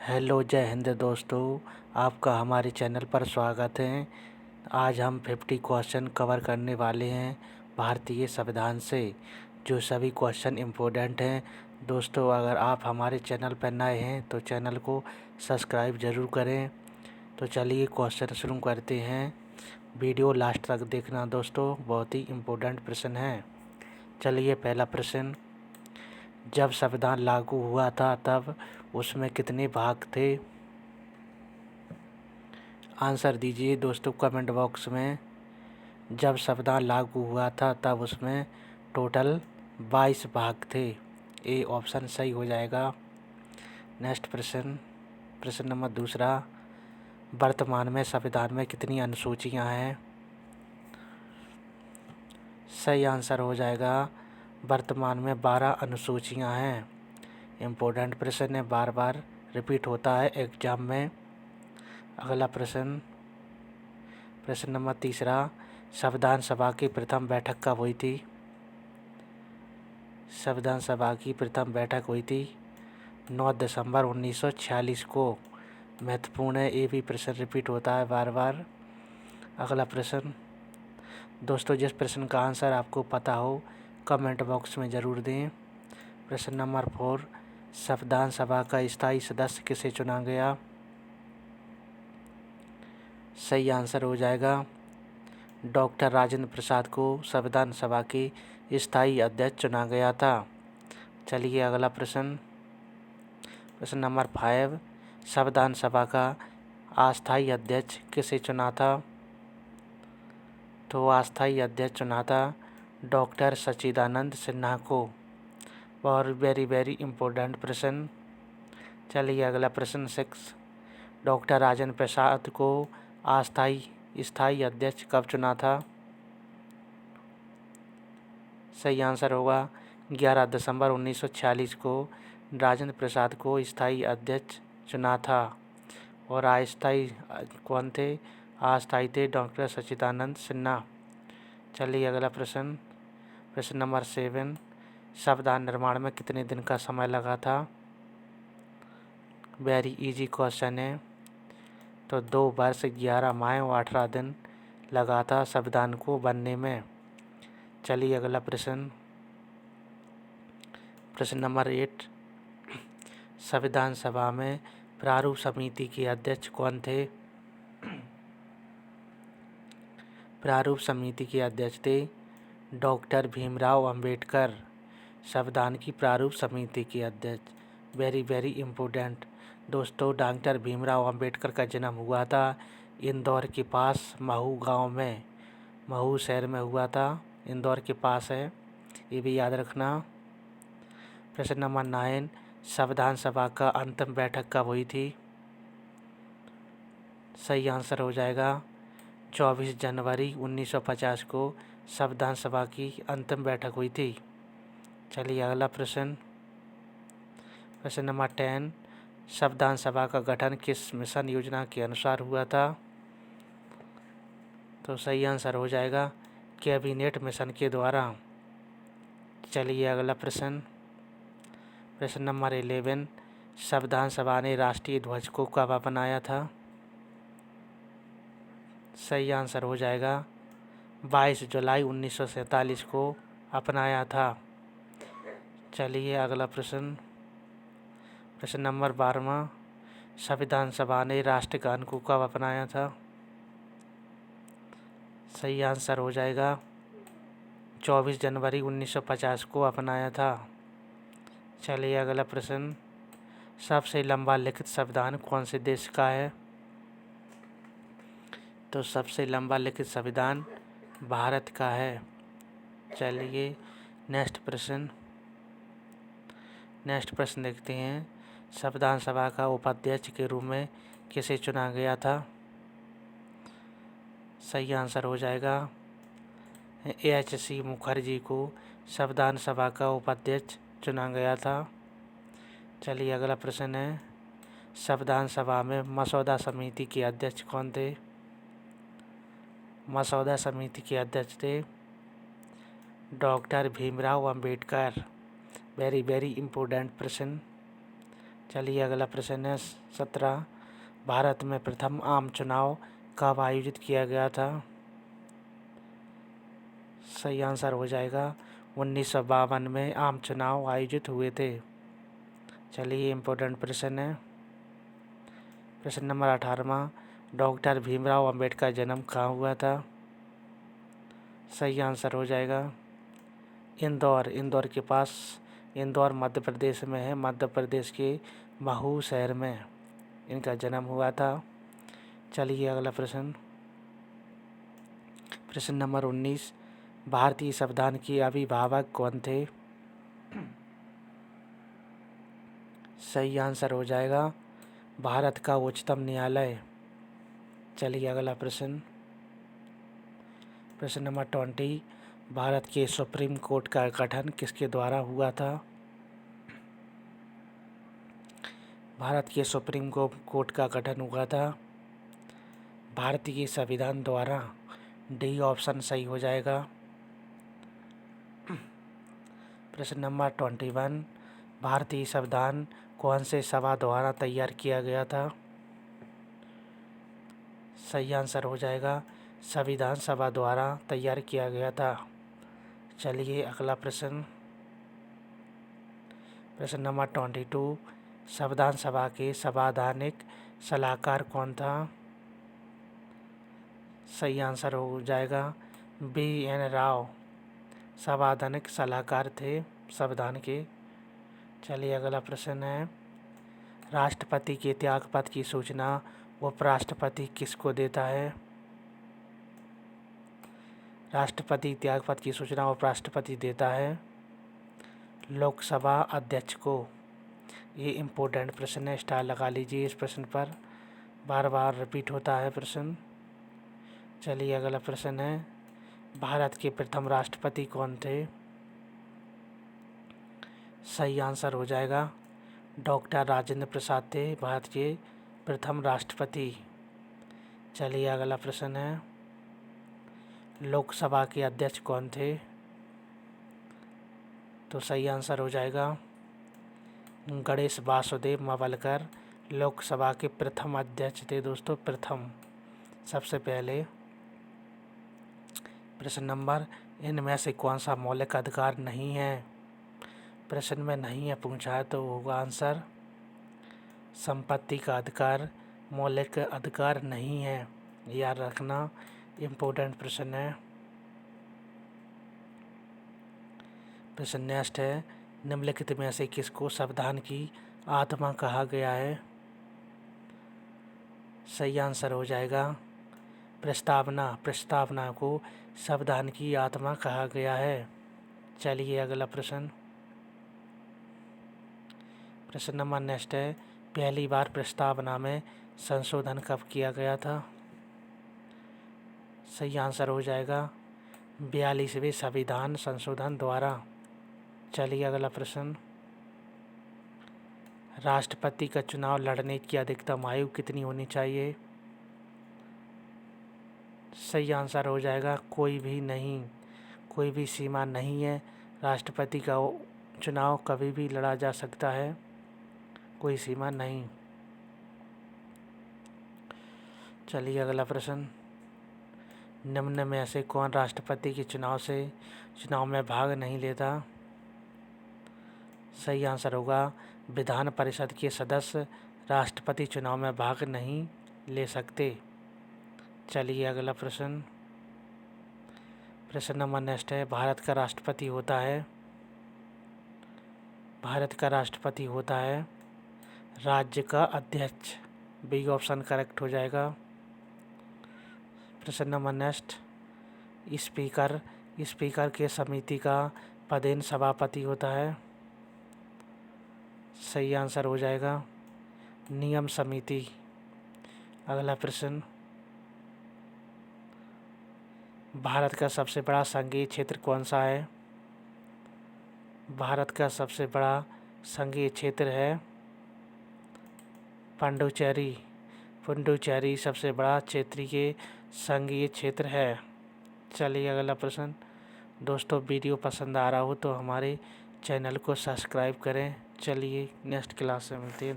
Hello, जय हिंद दोस्तों। आपका हमारे चैनल पर स्वागत है। आज हम 50 क्वेश्चन कवर करने वाले हैं भारतीय संविधान से, जो सभी क्वेश्चन इम्पोर्टेंट हैं। दोस्तों, अगर आप हमारे चैनल पर नए हैं तो चैनल को सब्सक्राइब ज़रूर करें। तो चलिए क्वेश्चन शुरू करते हैं। वीडियो लास्ट तक देखना दोस्तों, बहुत ही इम्पोर्टेंट प्रश्न है। चलिए, पहला प्रश्न, जब संविधान लागू हुआ था तब उसमें कितने भाग थे? आंसर दीजिए दोस्तों कमेंट बॉक्स में। जब संविधान लागू हुआ था तब उसमें टोटल 22 भाग थे। ए ऑप्शन सही हो जाएगा। नेक्स्ट प्रश्न, प्रश्न नंबर दूसरा, वर्तमान में संविधान में कितनी अनुसूचियां हैं? सही आंसर हो जाएगा, वर्तमान में 12 अनुसूचियां हैं। इम्पोर्टेंट प्रश्न है, बार बार रिपीट होता है एग्जाम में। अगला प्रश्न, प्रश्न नंबर तीसरा, संविधान सभा की प्रथम बैठक कब हुई थी? संविधान सभा की प्रथम बैठक हुई थी 9 दिसंबर 1946 को। महत्वपूर्ण है, ये भी प्रश्न रिपीट होता है बार बार। अगला प्रश्न, दोस्तों जिस प्रश्न का आंसर आपको पता हो कमेंट बॉक्स में ज़रूर दें। प्रश्न नंबर 4, संविधान सभा का स्थायी सदस्य किसे चुना गया? सही आंसर हो जाएगा, डॉक्टर राजेंद्र प्रसाद को संविधान सभा की स्थायी अध्यक्ष चुना गया था। चलिए अगला प्रश्न, प्रश्न नंबर 5, संविधान सभा का अस्थायी अध्यक्ष किसे चुना था? तो अस्थायी अध्यक्ष चुना था डॉक्टर सच्चिदानंद सिन्हा को। और वेरी इम्पोर्टेंट प्रश्न। चलिए अगला प्रश्न 6, डॉक्टर राजेंद्र प्रसाद को स्थायी अध्यक्ष कब चुना था? सही आंसर होगा, 11 दिसंबर 1946 को राजेंद्र प्रसाद को स्थायी अध्यक्ष चुना था। और अस्थायी कौन थे? अस्थायी थे डॉक्टर सच्चिदानंद सिन्हा। चलिए अगला प्रश्न, प्रश्न नंबर 7, संविधान निर्माण में कितने दिन का समय लगा था? वेरी इजी क्वेश्चन है। तो 2 वर्ष 11 माह और 18 दिन लगा था संविधान को बनने में। चलिए अगला प्रश्न, प्रश्न नंबर 8, संविधान सभा में प्रारूप समिति के अध्यक्ष कौन थे? प्रारूप समिति के अध्यक्ष थे डॉक्टर भीमराव अंबेडकर, संविधान की प्रारूप समिति के अध्यक्ष। वेरी इम्पोर्टेंट दोस्तों, डॉक्टर भीमराव अंबेडकर का जन्म हुआ था इंदौर के पास महू गांव में, महू शहर में हुआ था, इंदौर के पास है, ये भी याद रखना। प्रश्न नंबर 9, संविधान सभा का अंतिम बैठक कब हुई थी? सही आंसर हो जाएगा, 24 जनवरी 1950 को संविधान सभा की अंतिम बैठक हुई थी। चलिए अगला प्रश्न, प्रश्न नंबर 10, संविधान सभा का गठन किस मिशन योजना के अनुसार हुआ था? तो सही आंसर हो जाएगा, कैबिनेट मिशन के द्वारा। चलिए अगला प्रश्न, प्रश्न नंबर 11, संविधान सभा ने राष्ट्रीय ध्वज को कब अपनाया था? सही आंसर हो जाएगा, 22 जुलाई 1947 को अपनाया था। चलिए अगला प्रश्न, प्रश्न नंबर 12, संविधान सभा ने राष्ट्रगान को कब अपनाया था? सही आंसर हो जाएगा, 24 जनवरी 1950 को अपनाया था। चलिए अगला प्रश्न, सबसे लंबा लिखित संविधान कौन से देश का है? तो सबसे लंबा लिखित संविधान भारत का है। चलिए नेक्स्ट प्रश्न देखते हैं, संविधान सभा का उपाध्यक्ष के रूप में किसे चुना गया था? सही आंसर हो जाएगा, HC मुखर्जी को संविधान सभा का उपाध्यक्ष चुना गया था। चलिए अगला प्रश्न है, संविधान सभा में मसौदा समिति के अध्यक्ष कौन थे? मसौदा समिति के अध्यक्ष थे doctor Bhimrao Ambedkar. Very important प्रश्न। चलिए अगला प्रश्न है 17। भारत में प्रथम आम चुनाव कब आयोजित किया गया था? सही आंसर हो जाएगा 1952 में आम चुनाव आयोजित हुए थे। चलिए इम्पोर्टेंट प्रश्न है। प्रश्न नंबर 18वां। डॉक्टर भीमराव अंबेडकर का जन्म कहाँ हुआ था? सही आंसर हो जाएगा इंदौर के पास। इंदौर मध्य प्रदेश में है। मध्य प्रदेश के महू शहर में इनका जन्म हुआ था। चलिए अगला प्रश्न। प्रश्न नंबर 19। भारतीय संविधान के अभिभावक कौन थे? सही आंसर हो जाएगा भारत का उच्चतम न्यायालय। चलिए अगला प्रश्न। प्रश्न नंबर 20। भारत के सुप्रीम कोर्ट का गठन किसके द्वारा हुआ था? भारत के सुप्रीम कोर्ट का गठन हुआ था भारतीय संविधान द्वारा। डी ऑप्शन सही हो जाएगा। प्रश्न नंबर 21। भारतीय संविधान कौन से सभा द्वारा तैयार किया गया था? सही आंसर हो जाएगा संविधान सभा द्वारा तैयार किया गया था। चलिए अगला प्रश्न। प्रश्न नंबर 22। संविधान सभा के संवैधानिक सलाहकार कौन था? सही आंसर हो जाएगा BN राव संवैधानिक सलाहकार थे संविधान के। चलिए अगला प्रश्न है। राष्ट्रपति के त्यागपत्र की सूचना उपराष्ट्रपति किसको देता है? राष्ट्रपति त्यागपत्र की सूचना उपराष्ट्रपति देता है लोकसभा अध्यक्ष को। ये इम्पोर्टेंट प्रश्न है, स्टार लगा लीजिए इस प्रश्न पर, बार बार रिपीट होता है प्रश्न। चलिए अगला प्रश्न है। भारत के प्रथम राष्ट्रपति कौन थे? सही आंसर हो जाएगा डॉक्टर राजेंद्र प्रसाद थे भारत के प्रथम राष्ट्रपति। चलिए अगला प्रश्न है। लोकसभा के अध्यक्ष कौन थे? तो सही आंसर हो जाएगा गणेश वासुदेव मावलकर लोकसभा के प्रथम अध्यक्ष थे दोस्तों, प्रथम, सबसे पहले। प्रश्न नंबर। इनमें से कौन सा मौलिक अधिकार नहीं है? प्रश्न में नहीं है पूछा है तो होगा आंसर संपत्ति का अधिकार मौलिक अधिकार नहीं है, याद रखना, इम्पोर्टेंट प्रश्न है। प्रश्न नेक्स्ट है। निम्नलिखित में से किसको संविधान की आत्मा कहा गया है? सही आंसर हो जाएगा प्रस्तावना को संविधान की आत्मा कहा गया है। चलिए अगला प्रश्न। प्रश्न नंबर नेक्स्ट है। पहली बार प्रस्तावना में संशोधन कब किया गया था? सही आंसर हो जाएगा 42वें संविधान संशोधन द्वारा। चलिए अगला प्रश्न। राष्ट्रपति का चुनाव लड़ने की अधिकतम आयु कितनी होनी चाहिए? सही आंसर हो जाएगा कोई भी नहीं, कोई भी सीमा नहीं है। राष्ट्रपति का चुनाव कभी भी लड़ा जा सकता है, कोई सीमा नहीं। चलिए अगला प्रश्न। निम्न में से कौन राष्ट्रपति के चुनाव में भाग नहीं लेता? सही आंसर होगा विधान परिषद के सदस्य राष्ट्रपति चुनाव में भाग नहीं ले सकते। चलिए अगला प्रश्न। प्रश्न नंबर नेक्स्ट है। भारत का राष्ट्रपति होता है राज्य का अध्यक्ष। बी ऑप्शन करेक्ट हो जाएगा। प्रश्न नंबर नेक्स्ट। स्पीकर के समिति का पदेन सभापति होता है। सही आंसर हो जाएगा नियम समिति। अगला प्रश्न। भारत का सबसे बड़ा संघीय क्षेत्र कौन सा है? भारत का सबसे बड़ा संघीय क्षेत्र है पुडुचेरी सबसे बड़ा क्षेत्रीय संघीय क्षेत्र है। चलिए अगला प्रश्न। दोस्तों वीडियो पसंद आ रहा हो तो हमारे चैनल को सब्सक्राइब करें, चलिए नेक्स्ट क्लास में मिलते हैं।